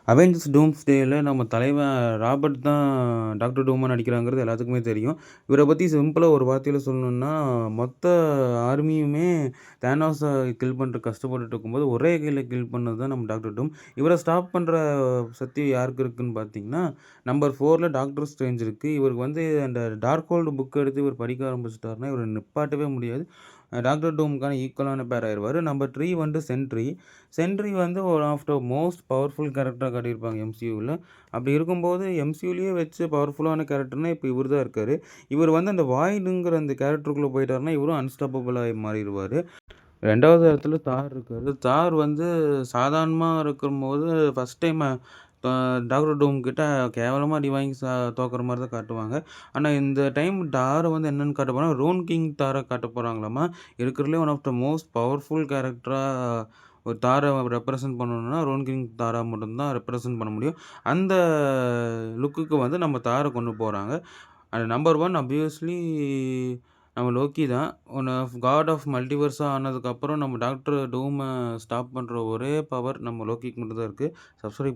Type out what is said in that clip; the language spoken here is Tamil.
அவெஞ்சர்ஸ் டூம்ஸ்டேல நம்ம தலைவன் ராபர்ட் தான் டாக்டர் டூமா நடிக்கிறாங்கிறது எல்லாத்துக்குமே தெரியும். இவர பத்தி சிம்பிளா ஒரு வார்த்தையில சொல்லணும்னா, மொத்த ஆர்மியுமே தேனோஸ கில் பண்றதுக்கு கஷ்டப்பட்டுட்டு இருக்கும்போது, ஒரே கையில கில் பண்ணது தான் நம்ம டாக்டர் டூம். இவர ஸ்டாப் பண்ற சக்தி யாருக்கு இருக்குன்னு பார்த்தீங்கன்னா, நம்பர் 4ல டாக்டர் ஸ்ட்ரேஞ்ச் இருக்கு. இவருக்கு வந்து அந்த டார்க் ஹோல்டு புக் எடுத்து இவர் படிக்க ஆரம்பிச்சுட்டாருன்னா, இவர நிப்பாட்டவே முடியாது. டாக்டர் டூம்க்கான ஈக்குவலான பேர் ஆயிருவாரு. நம்பர் 3 வந்து சென்ட்ரி. சென்ட்ரி வந்து one of the most powerful கேரக்டரா காட்டியிருப்பாங்க எம்சியூல. அப்படி இருக்கும்போது எம்சியூலயே வச்சு பவர்ஃபுல்லான கேரக்டர்னா இப்ப இவரு தான் இருக்காரு. இவர் வந்து அந்த வாய்டுங்கிற அந்த கேரக்டருக்குள்ள போயிட்டாருன்னா, இவரும் அன்ஸ்டாப்பபிளா மாறிருவாரு. 2வது இடத்துல தார் இருக்காரு. தார் வந்து சாதாரணமா இருக்கும்போது ஃபர்ஸ்ட் டைம் டாக்டர் டூம் கிட்ட கேவலமா அடி வாங்கி தோக்குற மாரி தான் காட்டுவாங்க. ஆனா இந்த டைம் தார வந்து என்னன்னு காட்ட போறாங்க, ரூன் கிங் தார காட்டப் போறாங்களாமா. இருக்கிறதுலயே one of the most powerful கேரக்டரா ஒரு தார ரெப்ரசன்ட் பண்ணணும்னா, ரோன் கிங் தாரா மட்டும் தான் ரெப்ரசன்ட் பண்ண முடியும். அந்த லுக்குக்கு வந்து நம்ம தார கொண்டு போறாங்க. அது நம்பர் 1 ஆப்வியஸ்லி நம்ம லோக்கி தான். ஒன் ஆஃப் காட் ஆஃப் மல்டிவர்ஸா ஆனதுக்கப்புறம் நம்ம டாக்டர் டூம ஸ்டாப் பண்ற ஒரே பவர் நம்ம லோக்கிக்கு மட்டும் தான் இருக்கு. சப்ஸ்கிரைப்